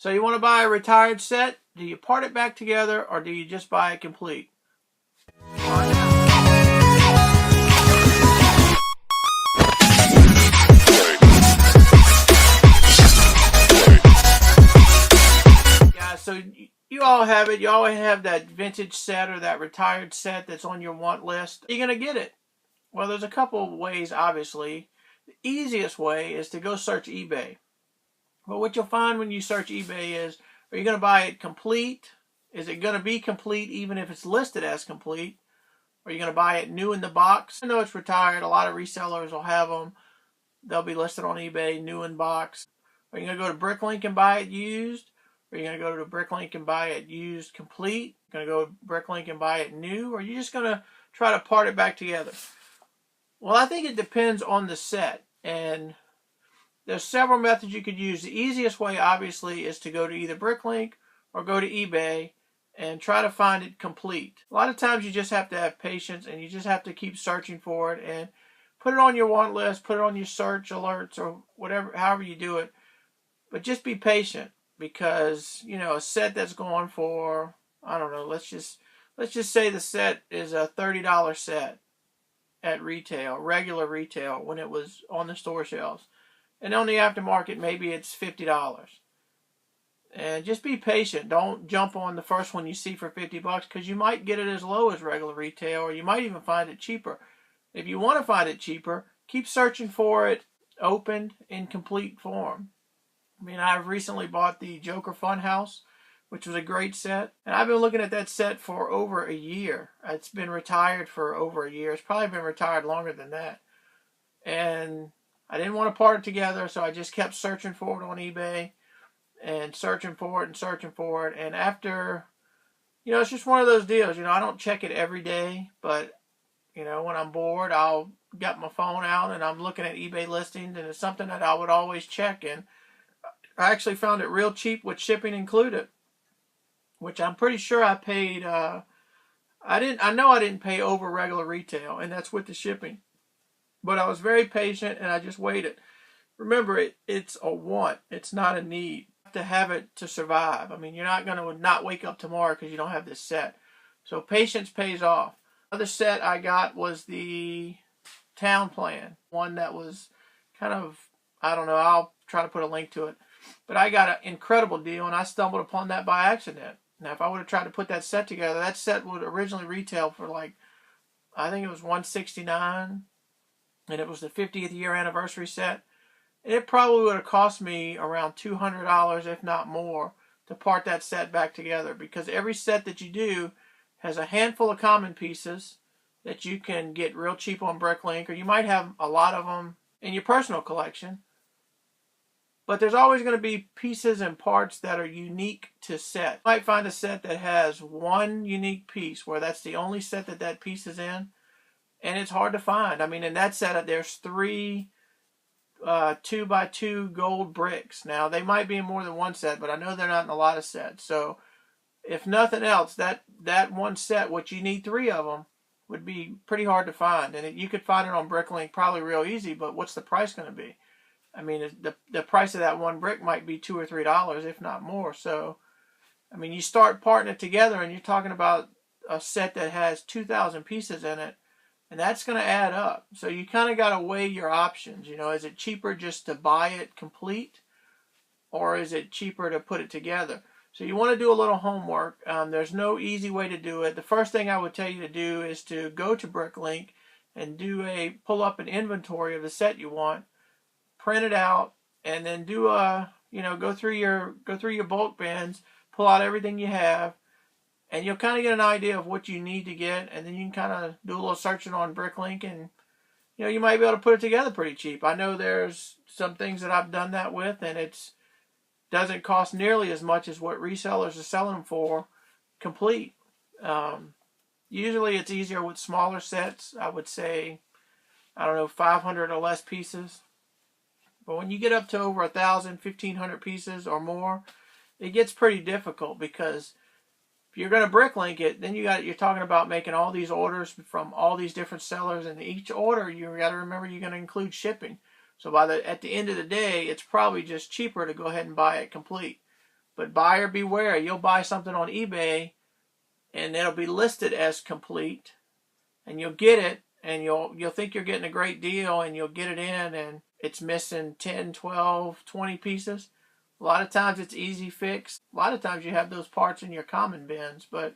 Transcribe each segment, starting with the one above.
So you want to buy a retired set? Do you part it back together or do you just buy it complete? Yeah, so you all have it. You always have that vintage set or that retired set that's on your want list. You're going to get it. Well, there's a couple of ways, obviously. The easiest way is to go search eBay. But what you'll find when you search eBay is, are you going to buy it complete? Is it going to be complete even if it's listed as complete? Are you going to buy it new in the box? I know it's retired. A lot of resellers will have them. They'll be listed on eBay, new in box. Are you going to go to Bricklink and buy it used? Or are you going to go to Bricklink and buy it used complete? Going to go to Bricklink and buy it new? Or are you just going to try to part it back together? Well, I think it depends on the set. And there's several methods you could use. The easiest way, obviously, is to go to either Bricklink or go to eBay and try to find it complete. A lot of times you just have to have patience and you just have to keep searching for it and put it on your want list, put it on your search alerts or whatever, however you do it. But just be patient because, you know, a set that's going for, I don't know, let's just say the set is a $30 set at retail, regular retail, when it was on the store shelves. And on the aftermarket, maybe it's $50. And just be patient. Don't jump on the first one you see for $50 because you might get it as low as regular retail or you might even find it cheaper. If you want to find it cheaper, keep searching for it opened in complete form. I mean, I've recently bought the Joker Funhouse, which was a great set. And I've been looking at that set for over a year. It's been retired for over a year. It's probably been retired longer than that. And I didn't want to part it together, so I just kept searching for it on eBay and searching for it and searching for it. And after, you know, it's just one of those deals. You know, I don't check it every day, but, you know, when I'm bored, I'll get my phone out and I'm looking at eBay listings, and it's something that I would always check. And I actually found it real cheap with shipping included, which I'm pretty sure I paid. I know I didn't pay over regular retail, and that's with the shipping. But I was very patient and I just waited. Remember, it's a want. It's not a need. You have to have it to survive. I mean, you're not going to not wake up tomorrow because you don't have this set. So patience pays off. Another set I got was the Town Plan. One that was kind of, I don't know, I'll try to put a link to it. But I got an incredible deal and I stumbled upon that by accident. Now, if I would have tried to put that set together, that set would originally retail for like, I think it was $169. And it was the 50th year anniversary set. And it probably would have cost me around $200, if not more, to part that set back together. Because every set that you do has a handful of common pieces that you can get real cheap on Bricklink. Or you might have a lot of them in your personal collection. But there's always going to be pieces and parts that are unique to set. You might find a set that has one unique piece where that's the only set that that piece is in. And it's hard to find. I mean, in that set, there's 3 2x2 gold bricks. Now, they might be in more than one set, but I know they're not in a lot of sets. So, if nothing else, that one set, which you need 3 of them, would be pretty hard to find. And you could find it on Bricklink probably real easy, but what's the price going to be? I mean, the price of that one brick might be $2 or $3, if not more. So, I mean, you start parting it together, and you're talking about a set that has 2,000 pieces in it. And that's going to add up. So you kind of got to weigh your options. You know, is it cheaper just to buy it complete? Or is it cheaper to put it together? So you want to do a little homework. There's no easy way to do it. The first thing I would tell you to do is to go to Bricklink and pull up an inventory of the set you want, print it out, and then go through your bulk bins, pull out everything you have, and you'll kind of get an idea of what you need to get, and then you can kind of do a little searching on Bricklink, and you know, you might be able to put it together pretty cheap. I know there's some things that I've done that with, and it doesn't cost nearly as much as what resellers are selling them for complete. Usually it's easier with smaller sets. I would say, I don't know, 500 or less pieces. But when you get up to over 1,000, 1,500 pieces or more, it gets pretty difficult because if you're going to Bricklink it, then you're talking about making all these orders from all these different sellers, and each order you got to remember you're going to include shipping. So at the end of the day, it's probably just cheaper to go ahead and buy it complete. But buyer beware. You'll buy something on eBay and it'll be listed as complete, and you'll get it, and you'll think you're getting a great deal, and you'll get it in, and it's missing 10, 12, 20 pieces. A lot of times it's easy fix. A lot of times you have those parts in your common bins, but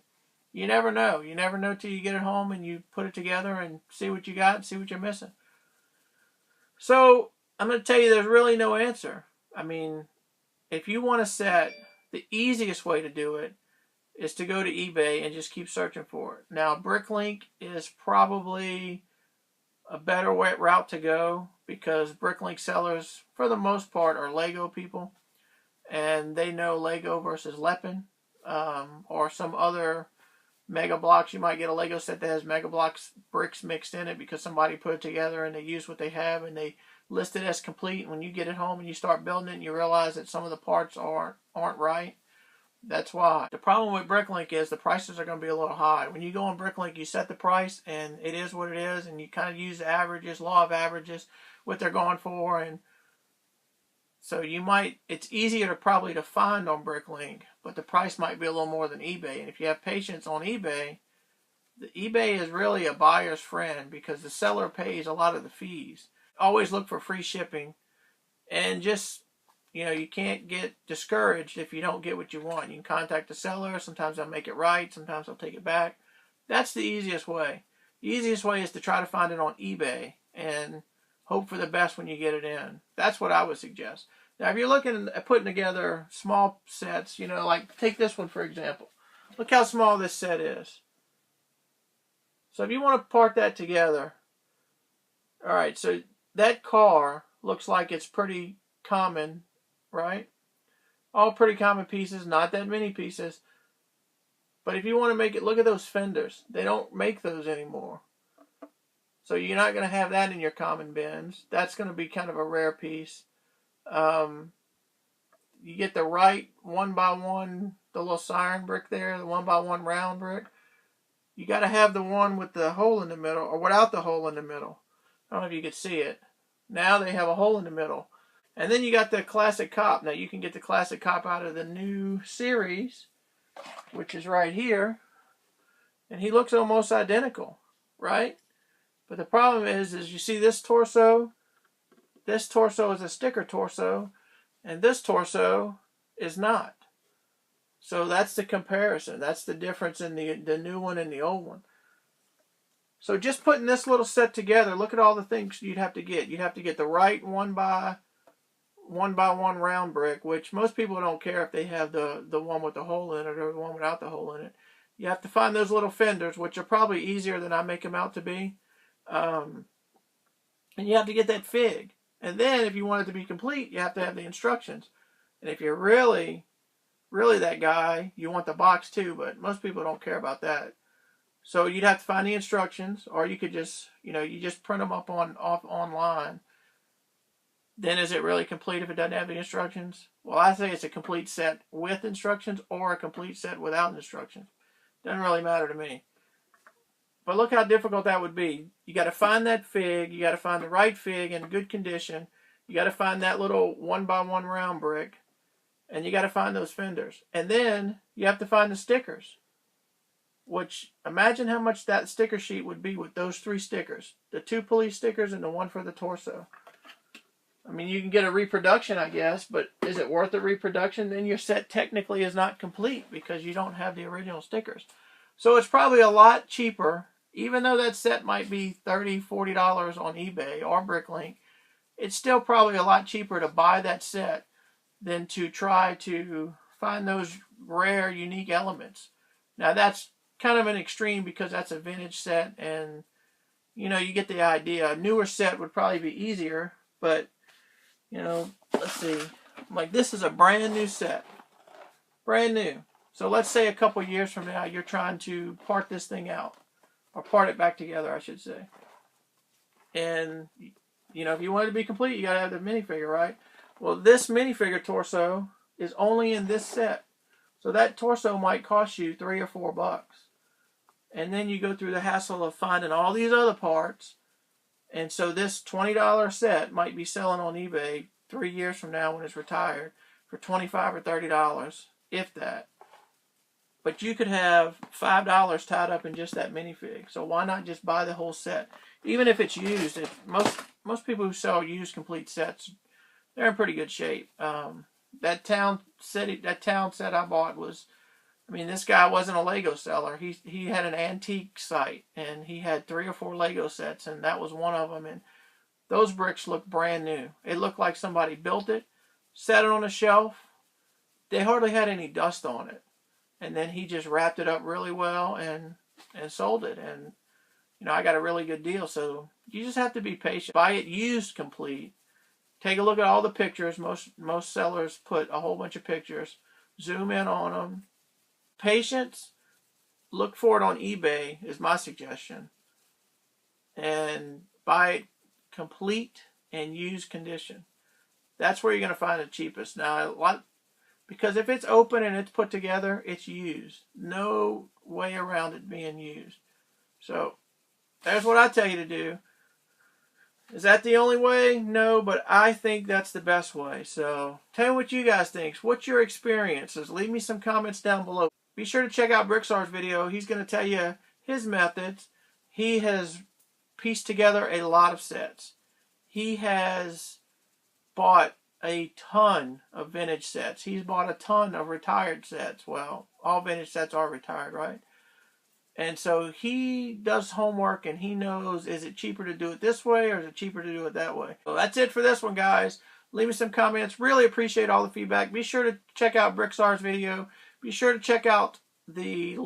you never know. You never know till you get it home and you put it together and see what you got and see what you're missing. So I'm going to tell you there's really no answer. I mean, if you want a set, the easiest way to do it is to go to eBay and just keep searching for it. Now, Bricklink is probably a better route to go because Bricklink sellers, for the most part, are Lego people. And they know Lego versus Lepin, or some other Mega Blocks. You might get a Lego set that has Mega Blocks bricks mixed in it because somebody put it together and they use what they have and they list it as complete. And when you get it home and you start building it and you realize that some of the parts aren't right, that's why. The problem with Bricklink is the prices are going to be a little high. When you go on Bricklink, you set the price and it is what it is, and you kind of use the averages, law of averages, what they're going for, and so it's easier to find on Bricklink, but the price might be a little more than eBay. And if you have patience on eBay, eBay is really a buyer's friend because the seller pays a lot of the fees. Always look for free shipping, and just, you can't get discouraged if you don't get what you want. You can contact the seller. Sometimes they'll make it right. Sometimes they'll take it back. That's the easiest way. The easiest way is to try to find it on eBay and hope for the best when you get it in. That's what I would suggest. Now, if you're looking at putting together small sets, like take this one for example. Look how small this set is. So if you want to part that together, all right, so that car looks like it's pretty common, right? All pretty common pieces, not that many pieces. But if you want to make it, look at those fenders. They don't make those anymore. So you're not going to have that in your common bins. That's going to be kind of a rare piece. You get the right 1x1, the little siren brick there, the 1x1 round brick. You got to have the one with the hole in the middle, or without the hole in the middle. I don't know if you can see it. Now they have a hole in the middle. And then you got the classic cop. Now you can get the classic cop out of the new series, which is right here. And he looks almost identical, right? But the problem is you see this torso is a sticker torso, and this torso is not. So that's the comparison. That's the difference in the new one and the old one. So just putting this little set together, look at all the things you'd have to get. You'd have to get the right 1x1 round brick, which most people don't care if they have the one with the hole in it or the one without the hole in it. You have to find those little fenders, which are probably easier than I make them out to be. And you have to get that fig. And then if you want it to be complete, you have to have the instructions. And if you're really that guy, you want the box too, but most people don't care about that. So you'd have to find the instructions, or you could just, you just print them up online. Then is it really complete if it doesn't have the instructions? Well, I say it's a complete set with instructions or a complete set without instructions. Doesn't really matter to me. But look how difficult that would be. You got to find that fig. You got to find the right fig in good condition. You got to find that little 1x1 round brick. And you got to find those fenders. And then you have to find the stickers. Which, imagine how much that sticker sheet would be with those 3 stickers. The 2 police stickers and the 1 for the torso. I mean, you can get a reproduction, I guess, but is it worth a reproduction? Then your set technically is not complete because you don't have the original stickers. So it's probably a lot cheaper, even though that set might be $30, $40 on eBay or Bricklink. It's still probably a lot cheaper to buy that set than to try to find those rare, unique elements. Now, that's kind of an extreme because that's a vintage set, and, you get the idea. A newer set would probably be easier, but, let's see. Like, this is a brand new set. Brand new. So let's say a couple years from now, you're trying to part this thing out. Or part it back together, I should say. And, if you want it to be complete, you got to have the minifigure, right? Well, this minifigure torso is only in this set. So that torso might cost you $3 or $4. And then you go through the hassle of finding all these other parts. And so this $20 set might be selling on eBay 3 years from now when it's retired for $25 or $30, if that. But you could have $5 tied up in just that minifig. So why not just buy the whole set? Even if it's used, most people who sell used complete sets, they're in pretty good shape. That town set I bought was, I mean, this guy wasn't a Lego seller. He had an antique site, and he had 3 or 4 Lego sets, and that was one of them. And those bricks looked brand new. It looked like somebody built it, set it on a shelf. They hardly had any dust on it. And then he just wrapped it up really well and sold it. And, you know, I got a really good deal. So you just have to be patient. Buy it used complete. Take a look at all the pictures. Most sellers put a whole bunch of pictures. Zoom in on them. Patience. Look for it on eBay is my suggestion. And buy it complete and used condition. That's where you're going to find it cheapest. Now, because if it's open and it's put together, it's used. No way around it being used. So, there's what I tell you to do. Is that the only way? No, but I think that's the best way. So, tell me what you guys think. What's your experiences? Leave me some comments down below. Be sure to check out Brickstar's video. He's going to tell you his methods. He has pieced together a lot of sets. He has bought a ton of vintage sets. He's bought a ton of retired sets. Well, all vintage sets are retired, right? And so he does homework, and he knows, is it cheaper to do it this way or is it cheaper to do it that way? So that's it for this one, guys. Leave me some comments. Really appreciate all the feedback. Be sure to check out Brickstar's video. Be sure to check out the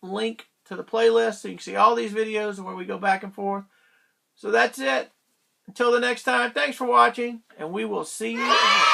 link to the playlist so you can see all these videos where we go back and forth. So that's it. Until the next time, thanks for watching, and we will see you again.